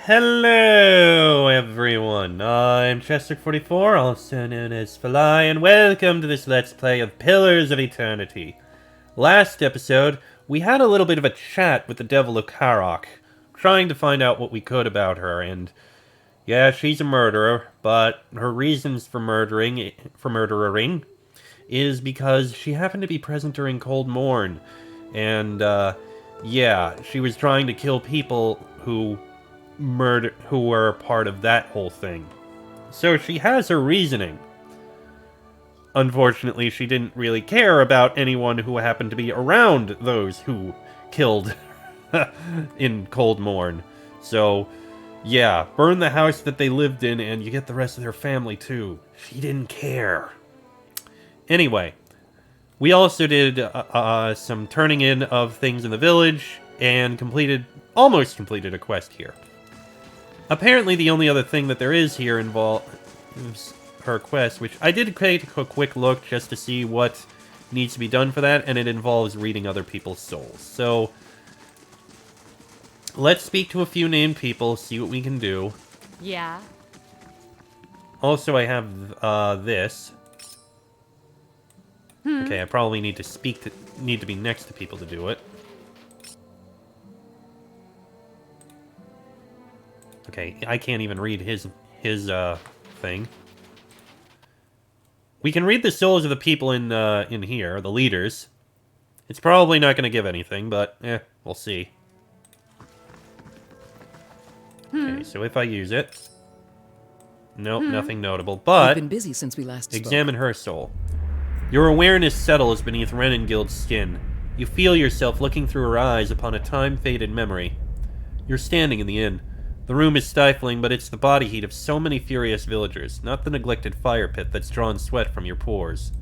Hello, everyone. I'm Chester44, also known as Falai, and welcome to this Let's Play of Pillars of Eternity. Last episode, we had a little bit of a chat with the Devil of Caroc, trying to find out what we could about her, and yeah, she's a murderer, but her reasons for murdering is because she happened to be present during Cold Morn, and yeah, she was trying to kill people who were part of that whole thing. So she has her reasoning. Unfortunately, she didn't really care about anyone who happened to be around those who killed in Cold Morn. So, yeah, burn the house that they lived in and you get the rest of their family too. She didn't care. Anyway, we also did some turning in of things in the village and almost completed a quest here. Apparently, the only other thing that there is here involves her quest, which I did take a quick look just to see what needs to be done for that, and it involves reading other people's souls. So, let's speak to a few named people, see what we can do. Yeah. Also, I have this. Okay, I probably need to be next to people to do it. Okay, I can't even read his thing. We can read the souls of the people in here, the leaders. It's probably not going to give anything, but we'll see. Okay, so if I use it, nope, nothing notable. But we've been busy since we last spoke. Examine her soul. Your awareness settles beneath Renengild's skin. You feel yourself looking through her eyes upon a time-faded memory. You're standing in the inn. The room is stifling, but it's the body heat of so many furious villagers, not the neglected fire pit that's drawn sweat from your pores.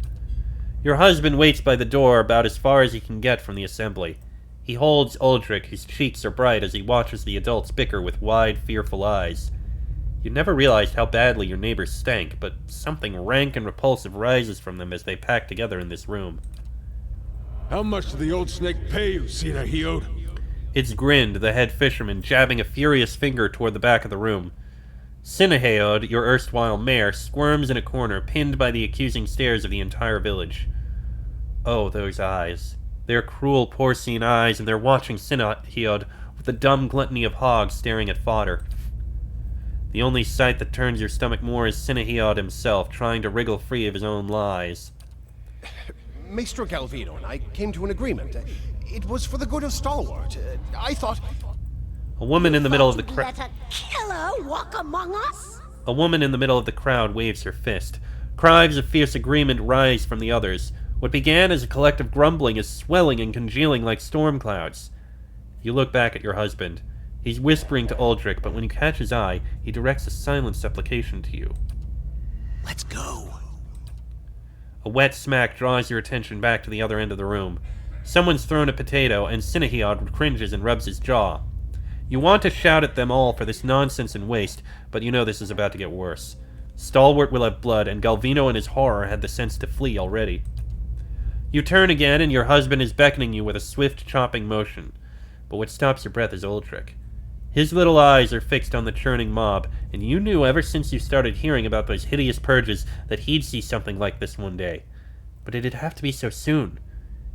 Your husband waits by the door about as far as he can get from the assembly. He holds Uldric, whose cheeks are bright as he watches the adults bicker with wide, fearful eyes. You never realized how badly your neighbors stank, but something rank and repulsive rises from them as they pack together in this room. How much did the old snake pay you, Sinahiod? It's Grind, the head fisherman, jabbing a furious finger toward the back of the room. Sinahiod, your erstwhile mayor, squirms in a corner, pinned by the accusing stares of the entire village. Oh, those eyes. They're cruel, porcine eyes, and they're watching Sinahiod with the dumb gluttony of hogs staring at fodder. The only sight that turns your stomach more is Sinahiod himself, trying to wriggle free of his own lies. Maestro Galvino and I came to an agreement. It was for the good of Stalwart. I thought... A woman in the middle of the crowd... Let a killer walk among us? A woman in the middle of the crowd waves her fist. Cries of fierce agreement rise from the others. What began as a collective grumbling is swelling and congealing like storm clouds. You look back at your husband. He's whispering to Uldric, but when you catch his eye, he directs a silent supplication to you. Let's go. A wet smack draws your attention back to the other end of the room. Someone's thrown a potato, and Sinahiod cringes and rubs his jaw. You want to shout at them all for this nonsense and waste, but you know this is about to get worse. Stalwart will have blood, and Galvino in his horror had the sense to flee already. You turn again, and your husband is beckoning you with a swift, chopping motion. But what stops your breath is Uldric. His little eyes are fixed on the churning mob, and you knew ever since you started hearing about those hideous purges that he'd see something like this one day. But it'd have to be so soon.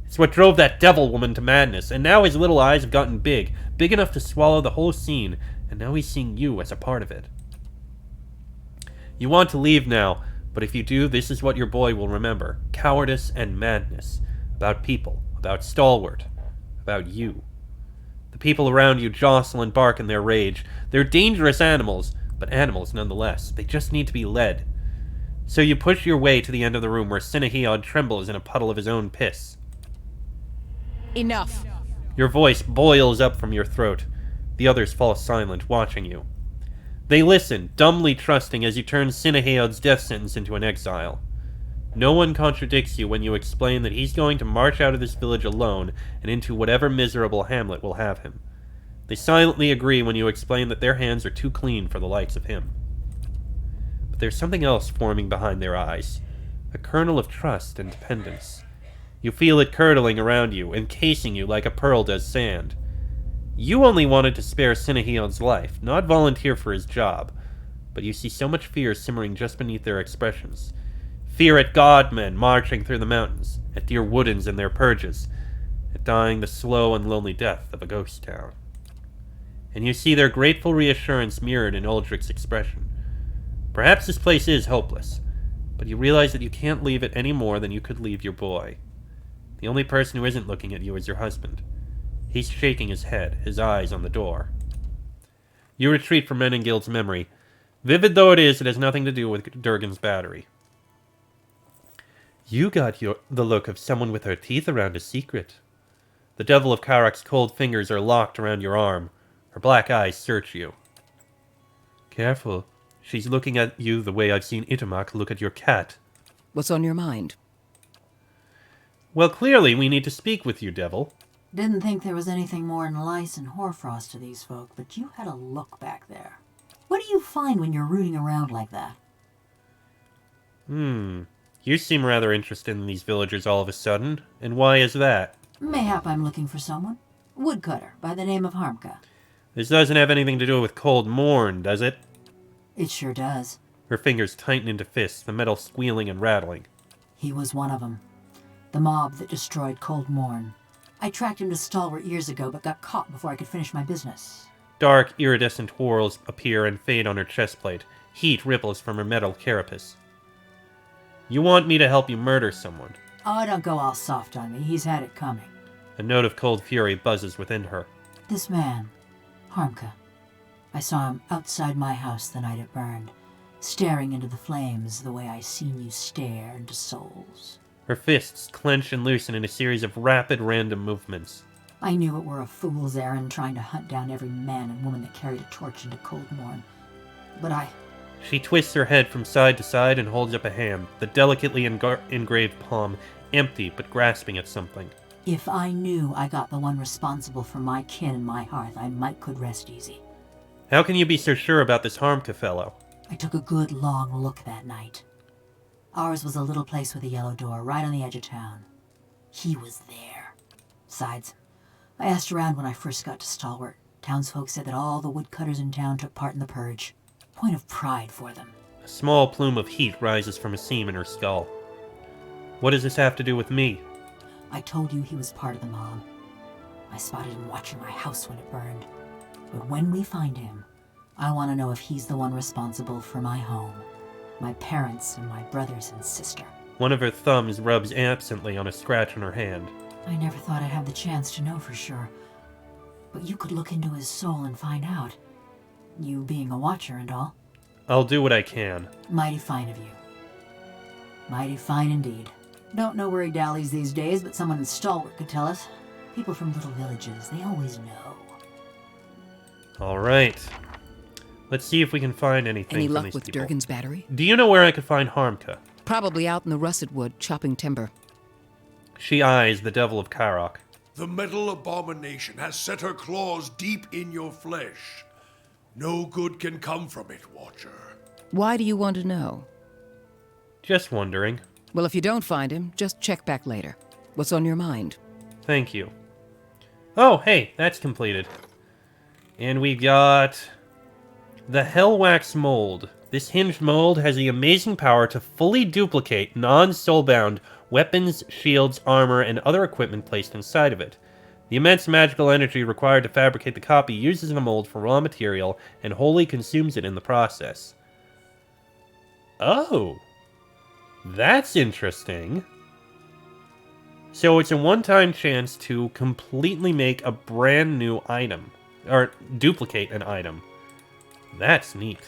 It's what drove that devil woman to madness, and now his little eyes have gotten big enough to swallow the whole scene, and now he's seeing you as a part of it. You want to leave now, but if you do, this is what your boy will remember. Cowardice and madness. About people. About Stalwart. About you. The people around you jostle and bark in their rage. They're dangerous animals, but animals nonetheless. They just need to be led. So you push your way to the end of the room where Sinahiod trembles in a puddle of his own piss. Enough. Your voice boils up from your throat. The others fall silent, watching you. They listen, dumbly trusting as you turn Sinahiod's death sentence into an exile. No one contradicts you when you explain that he's going to march out of this village alone and into whatever miserable hamlet will have him. They silently agree when you explain that their hands are too clean for the likes of him. But there's something else forming behind their eyes. A kernel of trust and dependence. You feel it curdling around you, encasing you like a pearl does sand. You only wanted to spare Sinehiel's life, not volunteer for his job. But you see so much fear simmering just beneath their expressions. Fear at godmen marching through the mountains, at dear Woodens and their purges, at dying the slow and lonely death of a ghost town. And you see their grateful reassurance mirrored in Uldric's expression. Perhaps this place is hopeless, but you realize that you can't leave it any more than you could leave your boy. The only person who isn't looking at you is your husband. He's shaking his head, his eyes on the door. You retreat from Menengild's memory. Vivid though it is, it has nothing to do with Durgan's battery. You got the look of someone with her teeth around a secret. The Devil of Caroc's cold fingers are locked around your arm. Her black eyes search you. Careful. She's looking at you the way I've seen Itamak look at your cat. What's on your mind? Well, clearly we need to speak with you, Devil. Didn't think there was anything more than lice and hoarfrost to these folk, but you had a look back there. What do you find when you're rooting around like that? You seem rather interested in these villagers all of a sudden. And why is that? Mayhap I'm looking for someone. Woodcutter, by the name of Harmka. This doesn't have anything to do with Cold Morn, does it? It sure does. Her fingers tighten into fists, the metal squealing and rattling. He was one of them. The mob that destroyed Cold Morn. I tracked him to Stalwart years ago, but got caught before I could finish my business. Dark, iridescent whorls appear and fade on her chest plate. Heat ripples from her metal carapace. You want me to help you murder someone? Oh, don't go all soft on me. He's had it coming. A note of cold fury buzzes within her. This man, Harmka. I saw him outside my house the night it burned, staring into the flames the way I seen you stare into souls. Her fists clench and loosen in a series of rapid, random movements. I knew it were a fool's errand trying to hunt down every man and woman that carried a torch into Cold Morn. But She twists her head from side to side and holds up a hand, the delicately engraved palm empty but grasping at something. If I knew I got the one responsible for my kin and my hearth, I might could rest easy. How can you be so sure about this Harmka fellow? I took a good long look that night. Ours was a little place with a yellow door right on the edge of town. He was there. Besides, I asked around when I first got to Stalwart. Townsfolk said that all the woodcutters in town took part in the purge. Point of pride for them. A small plume of heat rises from a seam in her skull. What does this have to do with me? I told you he was part of the mob. I spotted him watching my house when it burned. But when we find him, I want to know if he's the one responsible for my home, my parents, and my brothers and sister. One of her thumbs rubs absently on a scratch on her hand. I never thought I'd have the chance to know for sure. But you could look into his soul and find out. You being a watcher and all. I'll do what I can. Mighty fine of you. Mighty fine indeed. Don't know where he dallies these days, but someone in Stalwart could tell us. People from little villages, they always know. All right. Let's see if we can find anything Any from luck these with people. Durgan's battery? Do you know where I could find Harmka? Probably out in the russet wood, chopping timber. She eyes the Devil of Caroc. The metal abomination has set her claws deep in your flesh. No good can come from it, Watcher. Why do you want to know? Just wondering. Well, if you don't find him, just check back later. What's on your mind? Thank you. Oh, hey, that's completed. And we got the Hellwax Mold. This hinged mold has the amazing power to fully duplicate non-soulbound weapons, shields, armor, and other equipment placed inside of it. The immense magical energy required to fabricate the copy uses the mold for raw material and wholly consumes it in the process. Oh, that's interesting. So it's a one-time chance to completely make a brand new item, or duplicate an item. That's neat.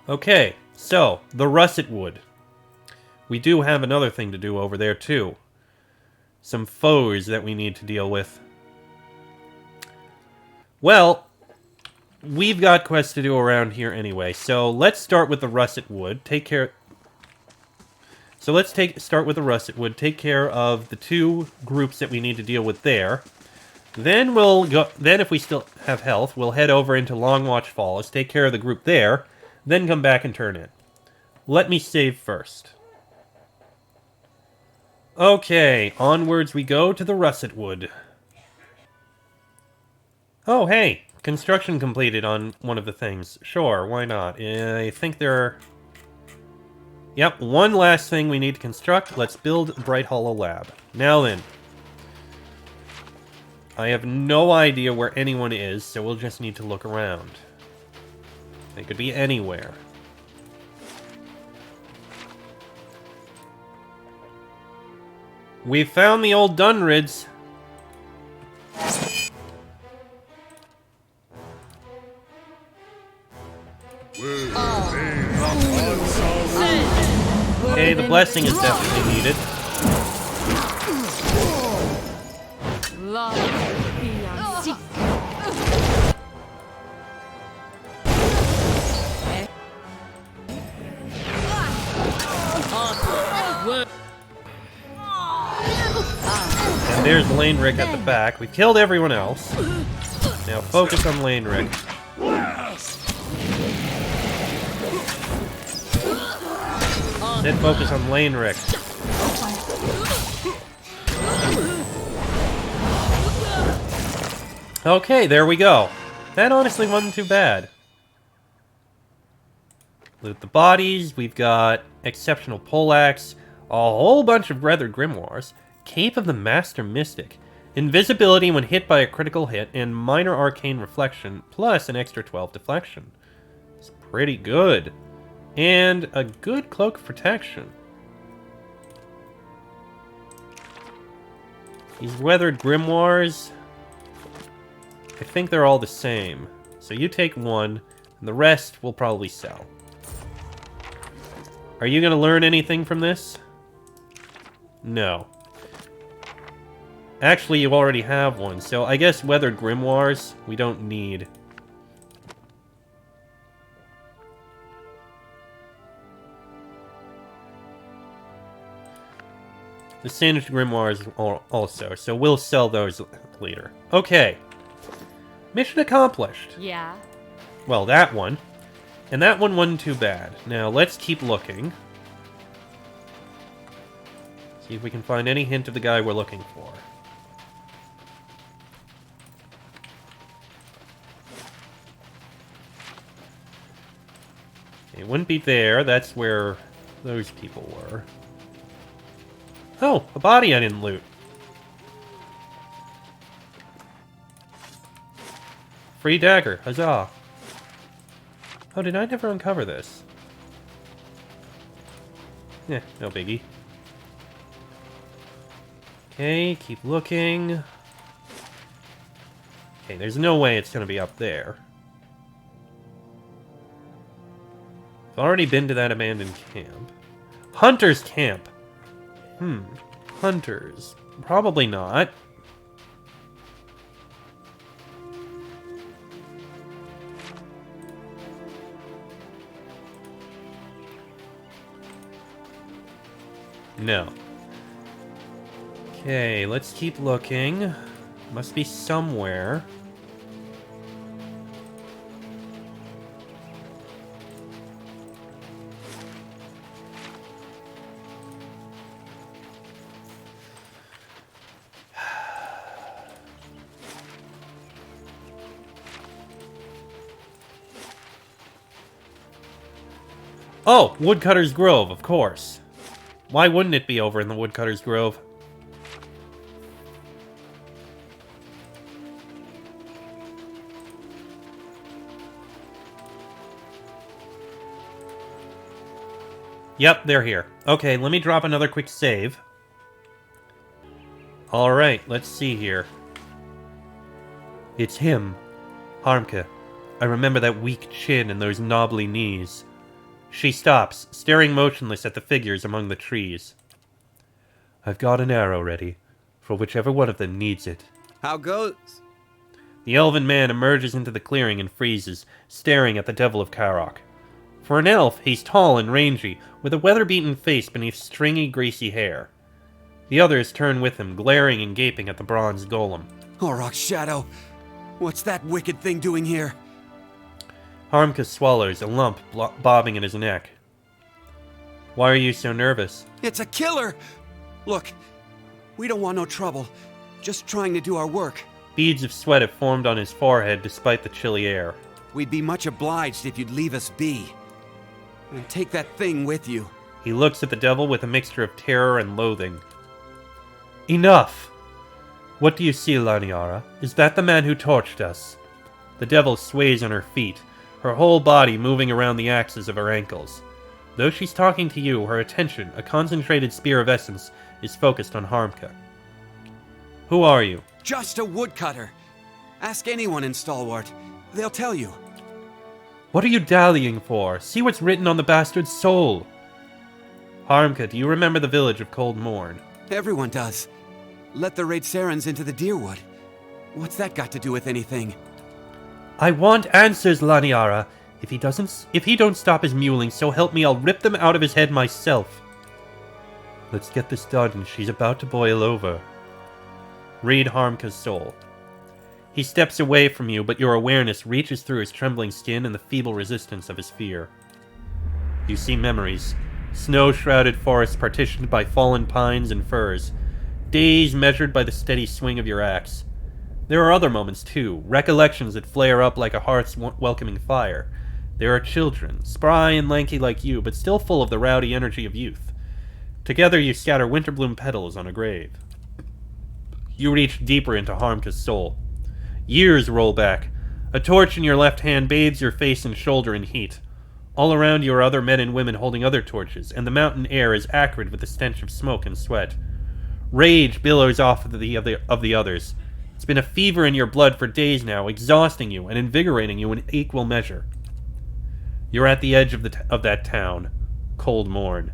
Okay, so, the russet wood. We do have another thing to do over there, too. Some foes that we need to deal with. Well, we've got quests to do around here anyway, so let's start with the russet wood. Take care... So let's start with the russet wood, take care of the two groups that we need to deal with there. Then we'll go. Then if we still have health, we'll head over into Longwatch Falls, take care of the group there, then come back and turn in. Let me save first. Okay, onwards we go to the russet wood. Oh, hey! Construction completed on one of the things. Sure, why not? I think there are... Yep, one last thing we need to construct. Let's build Bright Hollow Lab. Now then. I have no idea where anyone is, so we'll just need to look around. They could be anywhere. We found the old Dunrids. Okay, the blessing is definitely needed. And there's Lane Rick at the back. We've killed everyone else. Now focus on Lane Rick. Then focus on Lane Rick. Okay, there we go. That honestly wasn't too bad. Loot the bodies. We've got exceptional poleaxe, a whole bunch of weathered grimoires, Cape of the Master Mystic, invisibility when hit by a critical hit, and minor arcane reflection, plus an extra 12 deflection. It's pretty good. And a good cloak of protection. These weathered grimoires, I think they're all the same. So you take one, and the rest we'll probably sell. Are you going to learn anything from this? No. Actually, you already have one, so I guess weathered grimoires we don't need. The singed grimoires also, so we'll sell those later. Okay. Mission accomplished. Yeah. Well, that one. And that one wasn't too bad. Now, let's keep looking. See if we can find any hint of the guy we're looking for. It wouldn't be there. That's where those people were. Oh, a body I didn't loot. Free dagger. Huzzah. Oh, did I never uncover this? Eh, no biggie. Okay, keep looking. Okay, there's no way it's gonna be up there. I've already been to that abandoned camp. Hunter's camp! Hunters. Probably not. No. Okay, let's keep looking. Must be somewhere. Oh, Woodcutter's Grove, of course. Why wouldn't it be over in the Woodcutter's Grove? Yep, they're here. Okay, let me drop another quick save. Alright, let's see here. It's him. Harmke. I remember that weak chin and those knobbly knees. She stops, staring motionless at the figures among the trees. I've got an arrow ready, for whichever one of them needs it. How goes? The elven man emerges into the clearing and freezes, staring at the Devil of Caroc. For an elf, he's tall and rangy, with a weather-beaten face beneath stringy, greasy hair. The others turn with him, glaring and gaping at the bronze golem. Oroc's shadow. What's that wicked thing doing here? Harmka swallows, a lump bobbing in his neck. Why are you so nervous? It's a killer! Look, we don't want no trouble. Just trying to do our work. Beads of sweat have formed on his forehead despite the chilly air. We'd be much obliged if you'd leave us be. And take that thing with you. He looks at the devil with a mixture of terror and loathing. Enough! What do you see, Laniara? Is that the man who torched us? The devil sways on her feet, her whole body moving around the axes of her ankles. Though she's talking to you, her attention, a concentrated spear of essence, is focused on Harmka. Who are you? Just a woodcutter. Ask anyone in Stalwart. They'll tell you. What are you dallying for? See what's written on the bastard's soul! Harmka, do you remember the village of Cold Morn? Everyone does. Let the Raid Sarens into the Deerwood. What's that got to do with anything? I want answers, Laniara. If he don't stop his mewling, so help me, I'll rip them out of his head myself. Let's get this done. She's about to boil over. Read Harmka's soul. He steps away from you, but your awareness reaches through his trembling skin and the feeble resistance of his fear. You see memories. Snow-shrouded forests partitioned by fallen pines and firs. Days measured by the steady swing of your axe. There are other moments, too. Recollections that flare up like a hearth's welcoming fire. There are children, spry and lanky like you, but still full of the rowdy energy of youth. Together you scatter winterbloom petals on a grave. You reach deeper into Harmka's soul. Years roll back. A torch in your left hand bathes your face and shoulder in heat. All around you are other men and women holding other torches, and the mountain air is acrid with the stench of smoke and sweat. Rage billows off of the others. It's been a fever in your blood for days now, exhausting you and invigorating you in equal measure. You're at the edge of that town, Cold Morn.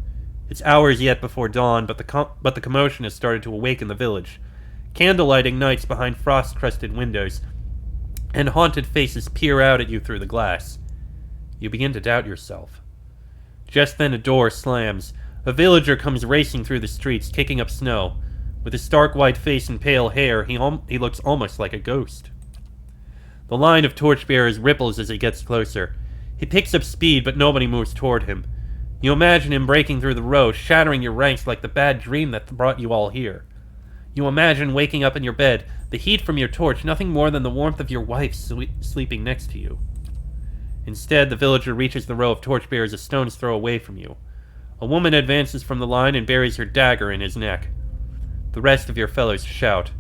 It's hours yet before dawn, but the commotion has started to awaken the village. Candlelight ignites behind frost-crusted windows, and haunted faces peer out at you through the glass. You begin to doubt yourself. Just then a door slams. A villager comes racing through the streets, kicking up snow. With his stark white face and pale hair, he looks almost like a ghost. The line of torchbearers ripples as he gets closer. He picks up speed, but nobody moves toward him. You imagine him breaking through the row, shattering your ranks like the bad dream that brought you all here. You imagine waking up in your bed, the heat from your torch nothing more than the warmth of your wife sleeping next to you. Instead, the villager reaches the row of torchbearers a stone's throw away from you. A woman advances from the line and buries her dagger in his neck. The rest of your fellows shout.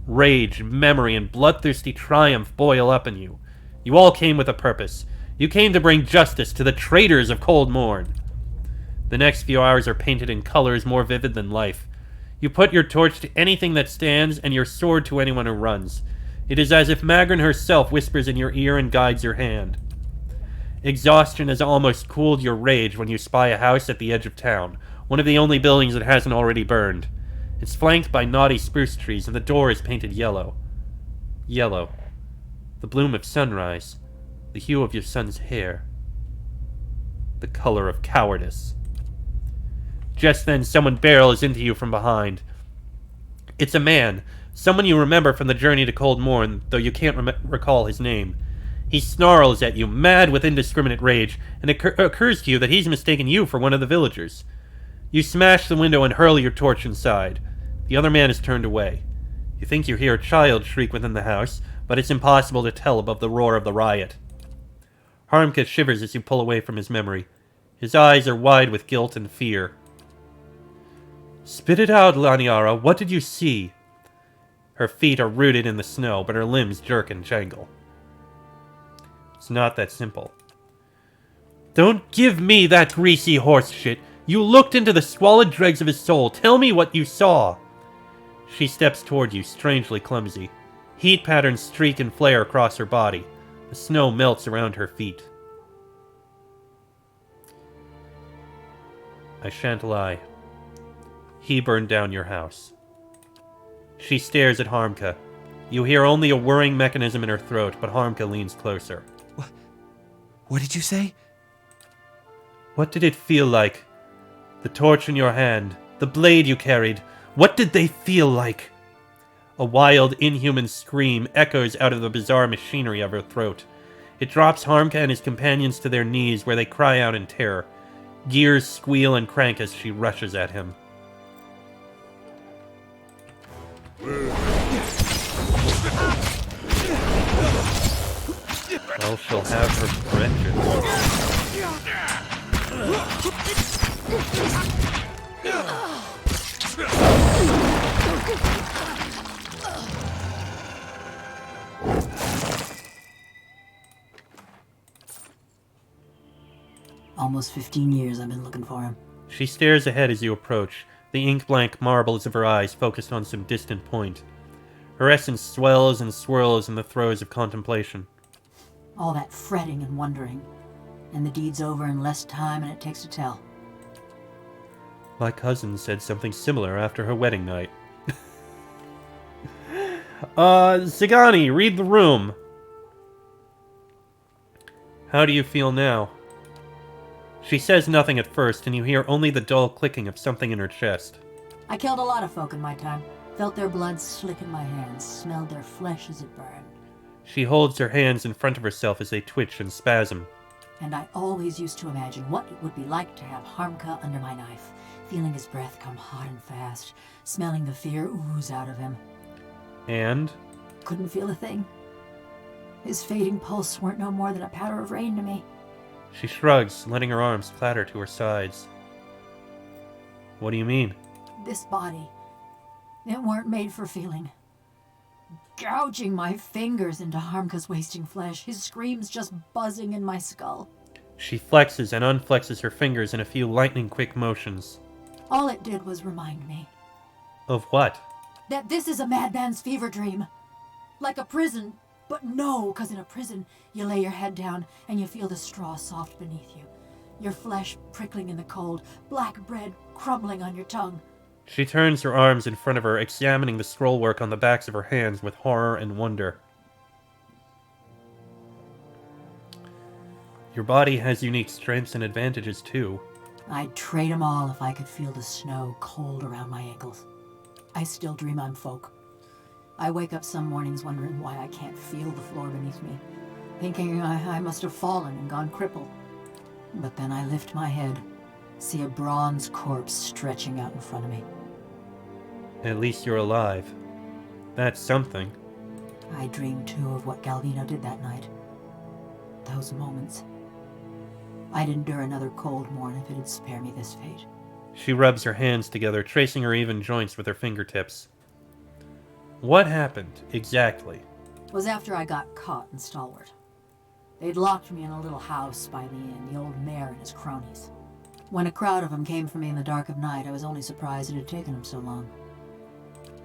Rage, memory, and bloodthirsty triumph boil up in you. You all came with a purpose. You came to bring justice to the traitors of Cold Morn. The next few hours are painted in colors more vivid than life. You put your torch to anything that stands and your sword to anyone who runs. It is as if Magrin herself whispers in your ear and guides your hand. Exhaustion has almost cooled your rage when you spy a house at the edge of town, one of the only buildings that hasn't already burned. It's flanked by knotty spruce trees, and the door is painted yellow. Yellow. The bloom of sunrise. The hue of your son's hair. The color of cowardice. Just then, someone barrels into you from behind. It's a man, someone you remember from the journey to Cold Morn, though you can't recall his name. He snarls at you, mad with indiscriminate rage, and it occurs to you that he's mistaken you for one of the villagers. You smash the window and hurl your torch inside. The other man is turned away. You think you hear a child shriek within the house, but it's impossible to tell above the roar of the riot. Harmka shivers as you pull away from his memory. His eyes are wide with guilt and fear. Spit it out, Laniara. What did you see? Her feet are rooted in the snow, but her limbs jerk and jangle. It's not that simple. Don't give me that greasy horse shit. You looked into the squalid dregs of his soul. Tell me what you saw. She steps toward you, strangely clumsy. Heat patterns streak and flare across her body. The snow melts around her feet. I shan't lie. He burned down your house. She stares at Harmka. You hear only a whirring mechanism in her throat, but Harmka leans closer. What did you say? What did it feel like? The torch in your hand, the blade you carried, what did they feel like? A wild, inhuman scream echoes out of the bizarre machinery of her throat. It drops Harmka and his companions to their knees, where they cry out in terror. Gears squeal and crank as she rushes at him. Well, she'll have her correction. Almost 15 years I've been looking for him. She stares ahead as you approach, the ink-blank marbles of her eyes focused on some distant point. Her essence swells and swirls in the throes of contemplation. All that fretting and wondering. And the deed's over in less time than it takes to tell. My cousin said something similar after her wedding night. Zagani, read the room. How do you feel now? She says nothing at first, and you hear only the dull clicking of something in her chest. I killed a lot of folk in my time. Felt their blood slick in my hands, smelled their flesh as it burned. She holds her hands in front of herself as they twitch and spasm. And I always used to imagine what it would be like to have Harmka under my knife, feeling his breath come hot and fast, smelling the fear ooze out of him. And? Couldn't feel a thing. His fading pulse weren't no more than a patter of rain to me. She shrugs, letting her arms clatter to her sides. What do you mean? This body, it weren't made for feeling. Gouging my fingers into Harmka's wasting flesh, his screams just buzzing in my skull. She flexes and unflexes her fingers in a few lightning-quick motions. All it did was remind me. Of what? That this is a madman's fever dream. Like a prison, but no, 'cause in a prison, you lay your head down and you feel the straw soft beneath you. Your flesh prickling in the cold, black bread crumbling on your tongue. She turns her arms in front of her, examining the scrollwork on the backs of her hands with horror and wonder. Your body has unique strengths and advantages, too. I'd trade 'em all if I could feel the snow cold around my ankles. I still dream I'm folk. I wake up some mornings wondering why I can't feel the floor beneath me, thinking I must have fallen and gone crippled. But then I lift my head, see a bronze corpse stretching out in front of me. At least you're alive. That's something. I dream too of what Galvino did that night. Those moments. I'd endure another cold morn if it'd spare me this fate. She rubs her hands together, tracing her even joints with her fingertips. What happened, exactly? It was after I got caught in Stalwart. They'd locked me in a little house by the inn, the old mayor and his cronies. When a crowd of them came for me in the dark of night, I was only surprised it had taken them so long.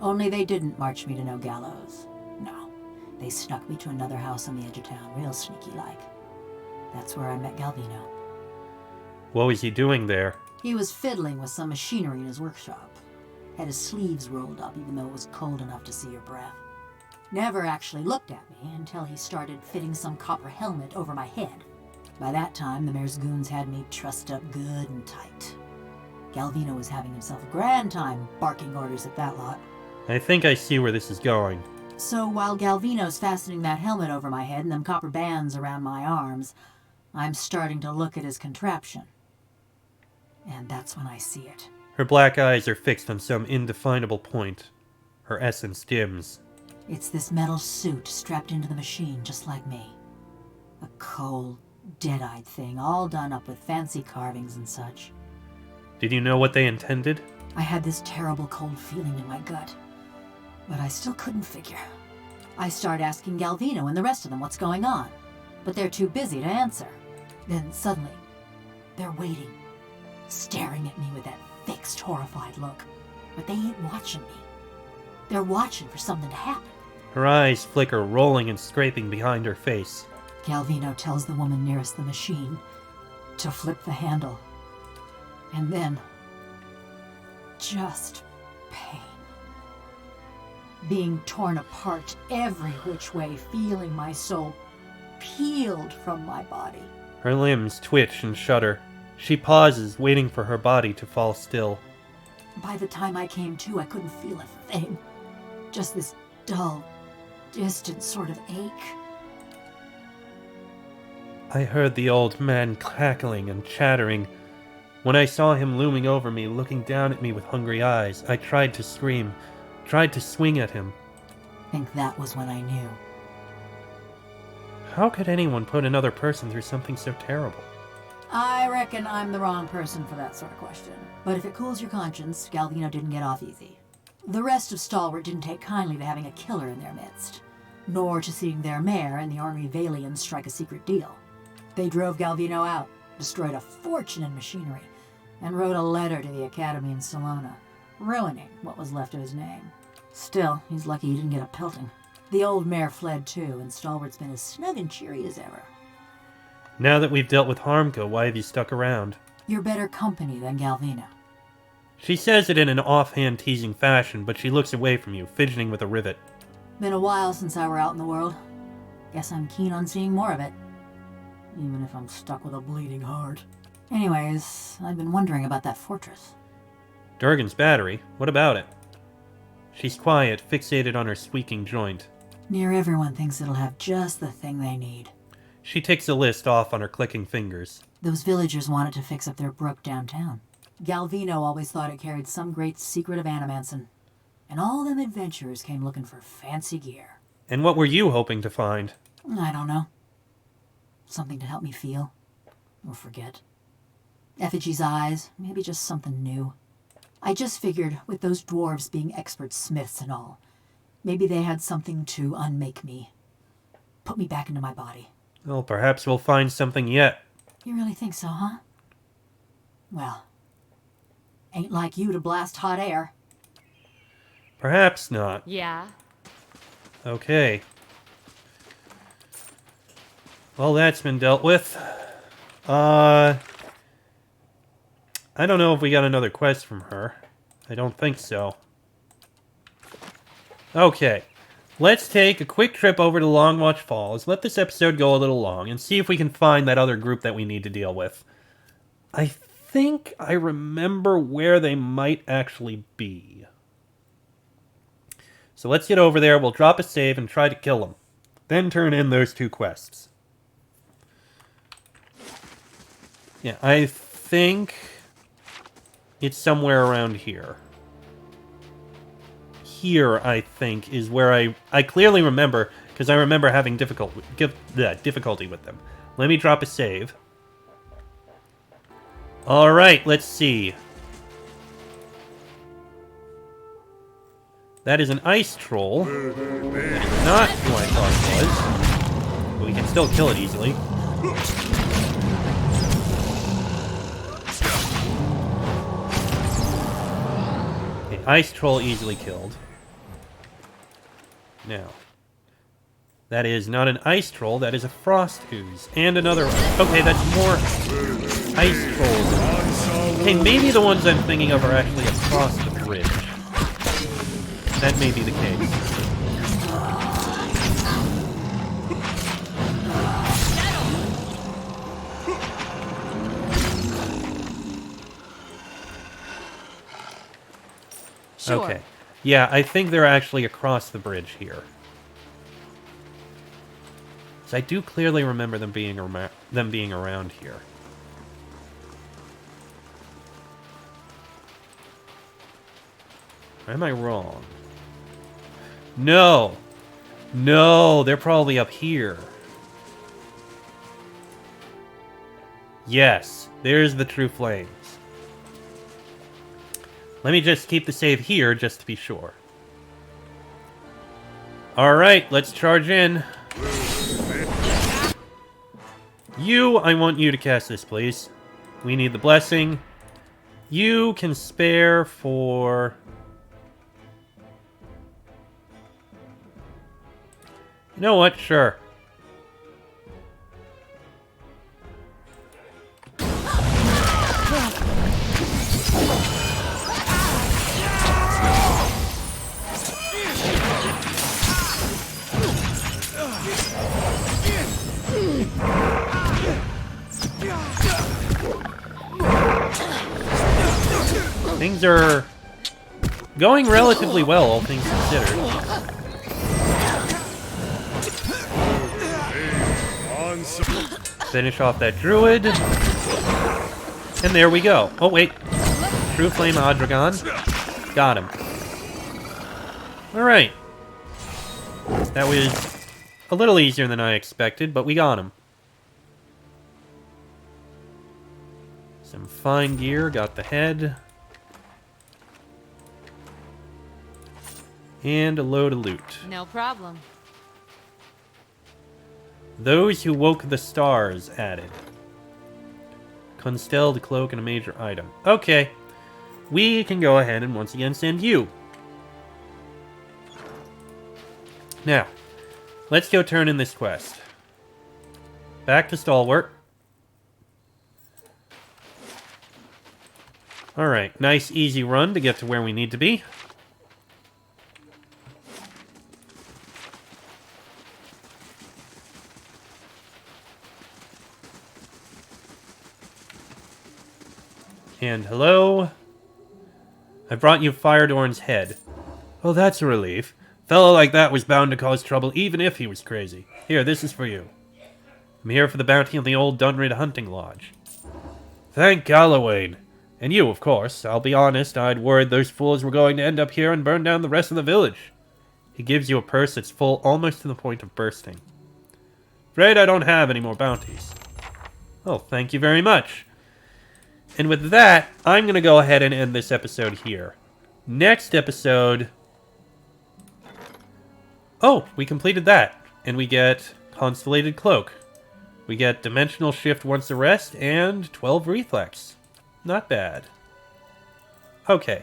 Only they didn't march me to no gallows. No, they snuck me to another house on the edge of town, real sneaky-like. That's where I met Galvino. What was he doing there? He was fiddling with some machinery in his workshop. Had his sleeves rolled up even though it was cold enough to see your breath. Never actually looked at me until he started fitting some copper helmet over my head. By that time, the mayor's goons had me trussed up good and tight. Galvino was having himself a grand time barking orders at that lot. I think I see where this is going. So while Galvino's fastening that helmet over my head and them copper bands around my arms, I'm starting to look at his contraption. And that's when I see it. Her black eyes are fixed on some indefinable point. Her essence dims. It's this metal suit strapped into the machine just like me. A cold, dead-eyed thing, all done up with fancy carvings and such. Did you know what they intended? I had this terrible cold feeling in my gut, but I still couldn't figure. I start asking Galvino and the rest of them what's going on, but they're too busy to answer. Then suddenly, they're waiting, staring at me with that fixed, horrified look. But they ain't watching me. They're watching for something to happen. Her eyes flicker, rolling and scraping behind her face. Galvino tells the woman nearest the machine to flip the handle. And then, just pain. Being torn apart every which way, feeling my soul peeled from my body. Her limbs twitch and shudder. She pauses, waiting for her body to fall still. By the time I came to, I couldn't feel a thing. Just this dull, distant sort of ache. I heard the old man cackling and chattering. When I saw him looming over me, looking down at me with hungry eyes, I tried to scream, tried to swing at him. I think that was when I knew. How could anyone put another person through something so terrible? I reckon I'm the wrong person for that sort of question. But if it cools your conscience, Galvino didn't get off easy. The rest of Stalwart didn't take kindly to having a killer in their midst, nor to seeing their mayor and the Ornery Valians strike a secret deal. They drove Galvino out, destroyed a fortune in machinery, and wrote a letter to the Academy in Salona, ruining what was left of his name. Still, he's lucky he didn't get a pelting. The old mayor fled too, and Stalwart's been as snug and cheery as ever. Now that we've dealt with Harmco, why have you stuck around? You're better company than Galvino. She says it in an offhand teasing fashion, but she looks away from you, fidgeting with a rivet. Been a while since I were out in the world. Guess I'm keen on seeing more of it. Even if I'm stuck with a bleeding heart. Anyways, I've been wondering about that fortress. Durgan's battery? What about it? She's quiet, fixated on her squeaking joint. Near everyone thinks it'll have just the thing they need. She ticks a list off on her clicking fingers. Those villagers wanted to fix up their brook downtown. Galvino always thought it carried some great secret of Animanson. And all them adventurers came looking for fancy gear. And what were you hoping to find? I don't know. Something to help me feel. Or forget. Effigy's eyes, maybe just something new. I just figured, with those dwarves being expert smiths and all, maybe they had something to unmake me. Put me back into my body. Well, perhaps we'll find something yet. You really think so, huh? Well, ain't like you to blast hot air. Perhaps not. Yeah. Okay. Well, that's been dealt with. I don't know if we got another quest from her. I don't think so. Okay. Let's take a quick trip over to Longwatch Falls, let this episode go a little long, and see if we can find that other group that we need to deal with. I think I remember where they might actually be. So let's get over there, we'll drop a save and try to kill them. Then turn in those two quests. Yeah, I think it's somewhere around here. Here, I think, is where I clearly remember, because I remember having difficulty with them. Let me drop a save. Alright, let's see. That is an ice troll. That is not who I thought it was. But we can still kill it easily. Okay, ice troll easily killed. Now, that is not an ice troll, that is a frost ooze. And another one. Okay, that's more ice trolls. Okay, maybe the ones I'm thinking of are actually across the bridge. That may be the case. Sure. Okay. Yeah, I think they're actually across the bridge here. So I do clearly remember them being around here. Or am I wrong? No! No, they're probably up here. Yes, there's the true flames. Let me just keep the save here, just to be sure. Alright, let's charge in. I want you to cast this, please. We need the blessing. You can spare for... You know what? Sure. Things are going relatively well, all things considered. Finish off that druid. And there we go. Oh, wait. True Flame Adragon. Got him. Alright. That was a little easier than I expected, but we got him. Some fine gear, got the head. And a load of loot. No problem. Those who woke the stars added. Constelled cloak and a major item. Okay. We can go ahead and once again send you. Now, let's go turn in this quest. Back to Stalwart. Alright, nice easy run to get to where we need to be. And hello. I brought you Firedorn's head. Oh, that's a relief. Fellow like that was bound to cause trouble even if he was crazy. Here, this is for you. I'm here for the bounty on the old Dunrid hunting lodge. Thank Gallowayne. And you, of course. I'll be honest, I'd worried those fools were going to end up here and burn down the rest of the village. He gives you a purse that's full almost to the point of bursting. Afraid I don't have any more bounties. Oh, thank you very much. And with that, I'm going to go ahead and end this episode here. Next episode... Oh, we completed that. And we get Constellated Cloak. We get Dimensional Shift once a rest and 12 Reflex. Not bad. Okay.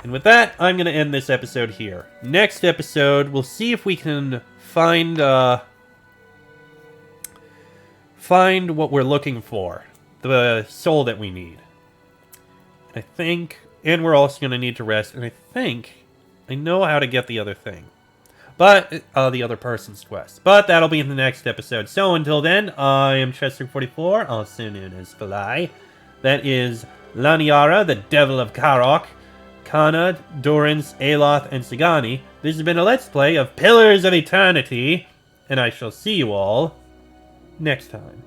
And with that, I'm going to end this episode here. Next episode, we'll see if we can find what we're looking for. The soul that we need. I think... And we're also going to need to rest. And I think I know how to get the other thing. But, the other person's quest. But that'll be in the next episode. So until then, I am Chester44, also known as Falai. That is Laniara, the Devil of Caroc, Kana, Durance, Aloth, and Sigani. This has been a Let's Play of Pillars of Eternity. And I shall see you all next time.